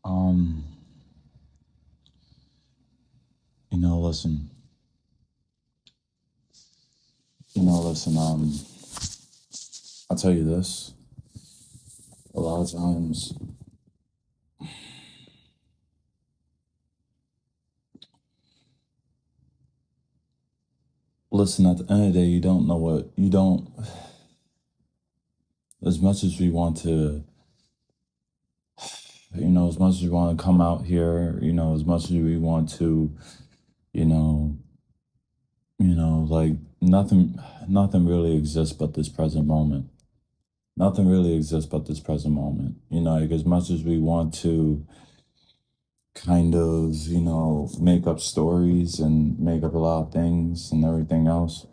Um, listen. Listen. I'll tell you this. A lot of times, listen. At the end of the day, you don't know what you don't. As much as we want to, as much as we want to come out here, as much as we want to, you know, like nothing really exists but this present moment. Nothing really exists but this present moment. Like as much as we want to kind of, make up stories and make up a lot of things and everything else.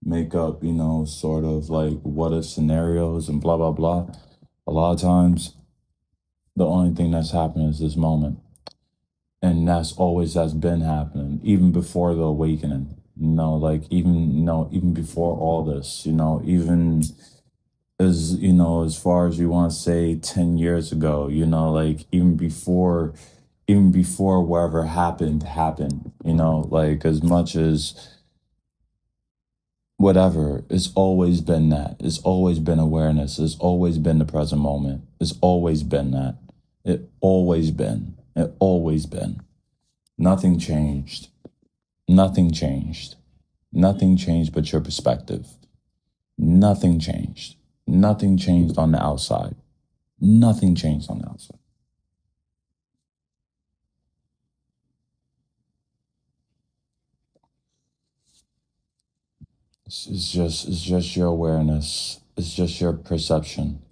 Make up, sort of like what if scenarios and blah, blah, blah. A lot of times, the only thing that's happening is this moment. And that's been happening, even before the awakening. Like even before all this, even as far as you want to say 10 years ago, like even before whatever happened, like as much as whatever, it's always been that. It's always been awareness. It's always been the present moment. It's always been that. It always been. It always been. Nothing changed. Nothing changed. Nothing changed but your perspective. Nothing changed. Nothing changed on the outside. Nothing changed on the outside. It's just your awareness. It's just your perception.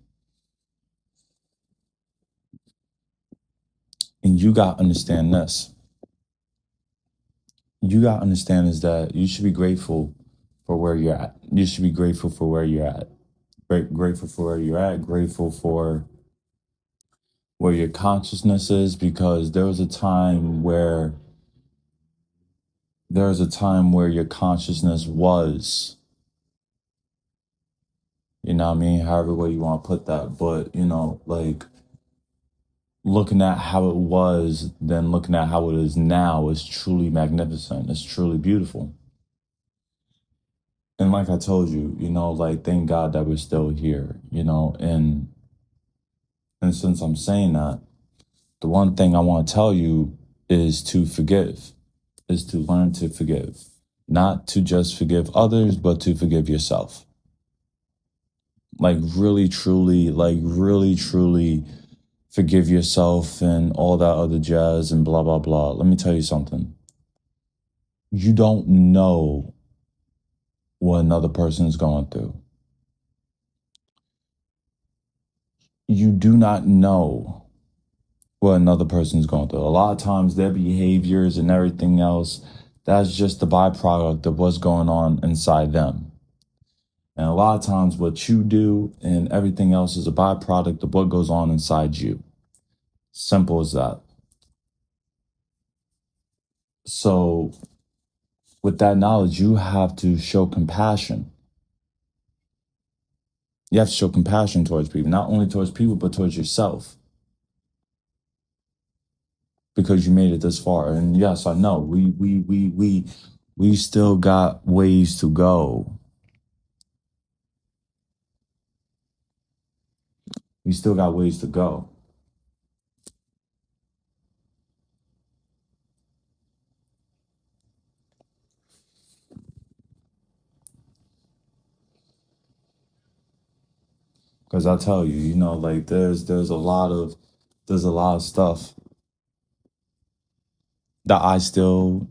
And you got to understand this. You got to understand is that you should be grateful for where you're at. You should be grateful for where you're at. Grateful for where you're at. Grateful for where your consciousness is, because there was a time where your consciousness was, what I mean, however way you want to put that, but like looking at how it was, then looking at how it is now is truly magnificent. It's truly beautiful. And like I told you, like thank God that we're still here, and since I'm saying that, the one thing I want to tell you is to forgive, is to learn to forgive. Not to just forgive others, but to forgive yourself. Like really, truly forgive yourself and all that other jazz and blah, blah, blah. Let me tell you something. You don't know what another person is going through. You do not know what another person is going through. A lot of times their behaviors and everything else, that's just the byproduct of what's going on inside them. And a lot of times what you do and everything else is a byproduct of what goes on inside you. Simple as that. So with that knowledge, you have to show compassion. You have to show compassion towards people, not only towards people, but towards yourself. Because you made it this far. And yes, I know we still got ways to go. We still got ways to go. Because I tell you, like there's a lot of stuff that I still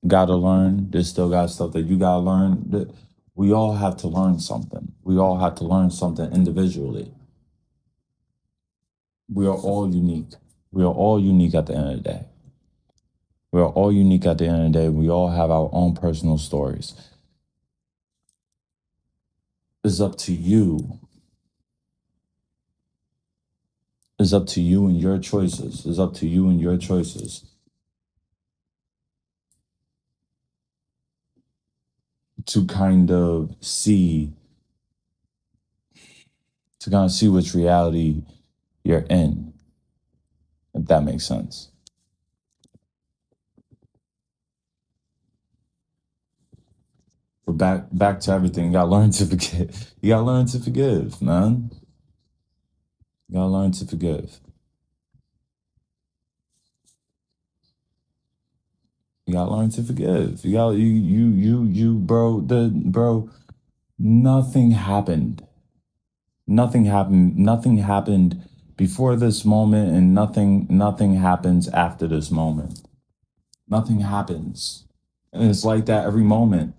gotta learn. There's still got stuff that you gotta learn. We all have to learn something. We all have to learn something individually. We are all unique. We are all unique at the end of the day. We are all unique at the end of the day. We all have our own personal stories. It's up to you. It's up to you and your choices. It's up to you and your choices to kind of see which reality you're in. if that makes sense. But back to everything. You gotta learn to forgive. You gotta learn to forgive, man. You gotta learn to forgive. You gotta learn to forgive. You gotta bro, nothing happened. Nothing happened. Nothing happened before this moment, and nothing happens after this moment. Nothing happens. And it's like that every moment.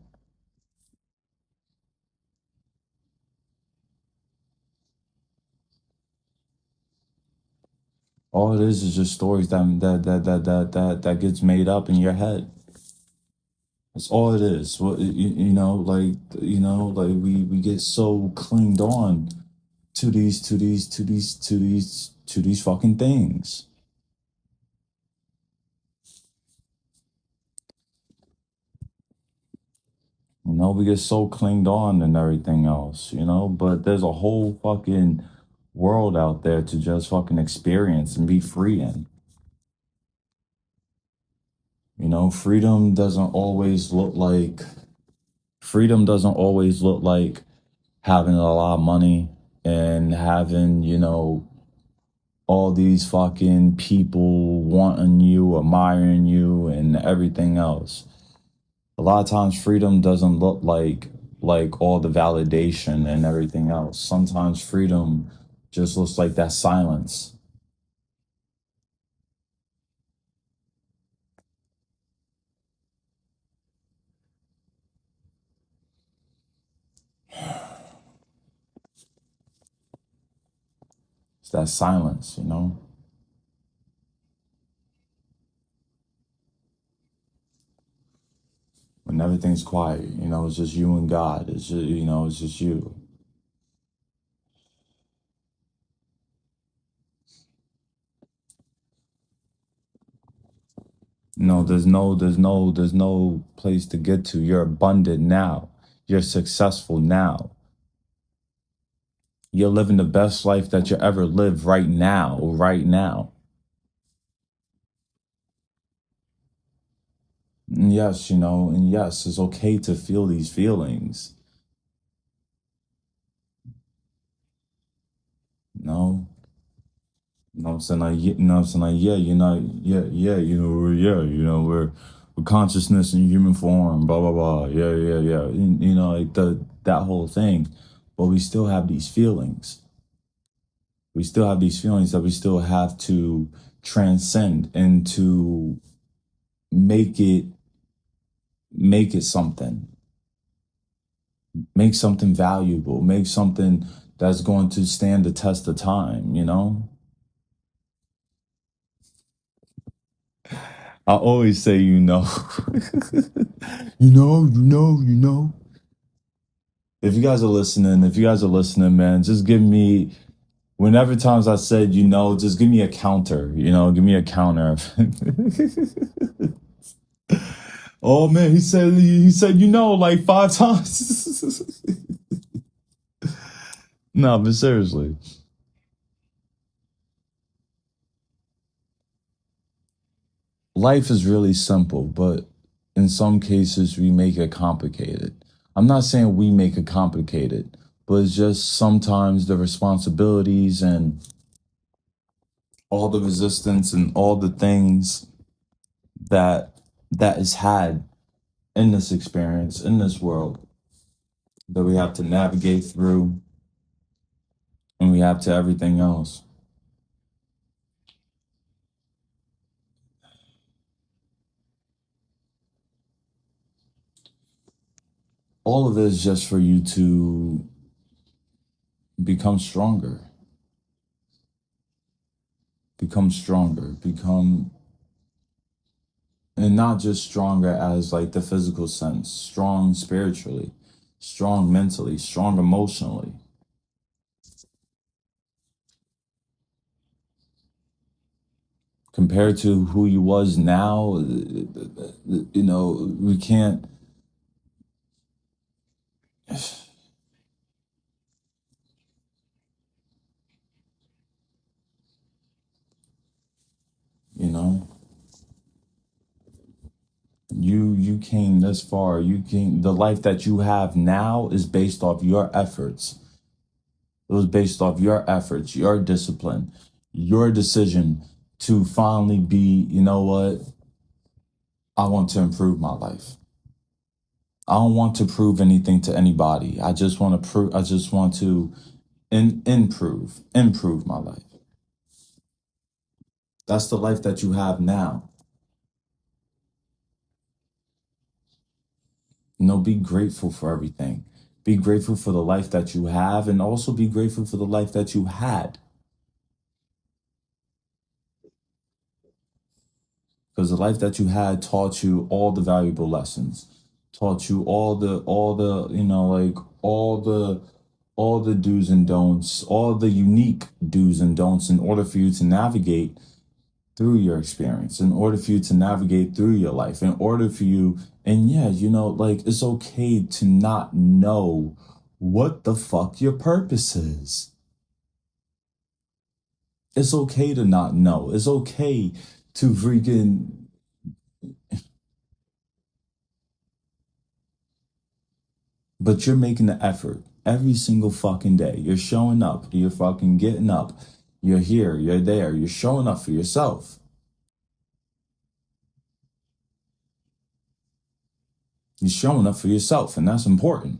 All it is just stories that gets made up in your head. That's all it is. Well, like we get so clinged on to these fucking things. You know, we get so clinged on and everything else, you know, but there's a whole fucking world out there to just fucking experience and be free in. You know, freedom doesn't always look like having a lot of money and having, you know, all these fucking people wanting you, admiring you, and everything else. A lot of times freedom doesn't look like all the validation and everything else. Sometimes freedom just looks like that silence. It's that silence, you know? When everything's quiet, you know, it's just you and God. It's just, you know, it's just you. You know, there's no place to get to. You're abundant now. You're successful now. You're living the best life that you ever lived right now, right now. And yes, you know, and yes, it's okay to feel these feelings. You know, you know what I'm saying? Like, you know what I'm saying? Like, yeah, you're not, yeah, we're consciousness in human form, blah, blah, blah. Yeah. You know, like that whole thing. But we still have these feelings. We still have these feelings that we still have to transcend and to make it, make it something, make something valuable, make something that's going to stand the test of time, you know? I always say, you know, you know. If you guys are listening, man, just give me, whenever times I said, you know, just give me a counter, you know, give me a counter. Oh man, he said, you know, like 5 times. No, but seriously, life is really simple, but in some cases we make it complicated. I'm not saying we make it complicated, but it's just sometimes the responsibilities and all the resistance and all the things that that is had in this experience, in this world, that we have to navigate through, and we have to everything else. All of this just for you to become stronger, become, and not just stronger as like the physical sense, strong spiritually, strong mentally, strong emotionally. Compared to who you was now, you know, we can't. came this far. The life that you have now is based off your efforts. It was based off your efforts, your discipline, your decision to finally be, you know what? I want to improve my life. I don't want to prove anything to anybody. I just want to I just want to improve my life. That's the life that you have now. Be grateful for everything. Be grateful for the life that you have, and also be grateful for the life that you had. Because the life that you had taught you all the valuable lessons, taught you all the, like all the do's and don'ts, all the unique do's and don'ts in order for you to navigate through your experience, in order for you to navigate through your life, in order for you. And yeah, like it's okay to not know what the fuck your purpose is. It's okay to not know. It's okay to freaking. But you're making the effort every single fucking day. You're showing up. You're fucking getting up. You're here. You're there. You're showing up for yourself. You're showing up for yourself, and that's important.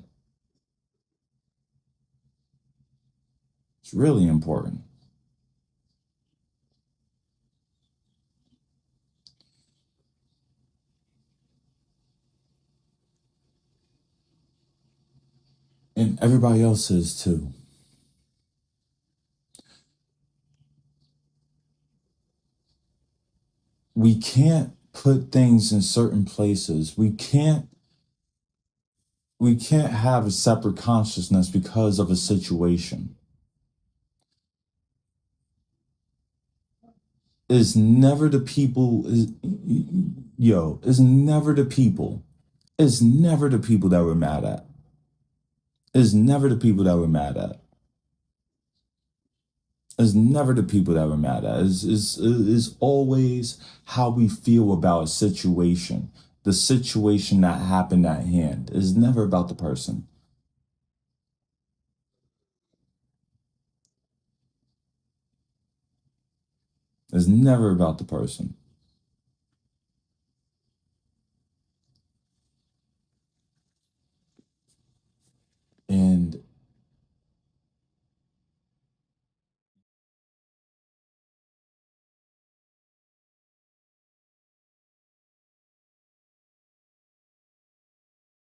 It's really important. And everybody else is too. We can't put things in certain places. We can't have a separate consciousness because of a situation. It's never the people it's never the people. It's never the people that we're mad at. It's never the people that we're mad at. It's never the people that we're mad at. It's always how we feel about a situation. The situation that happened at hand is never about the person. It's never about the person.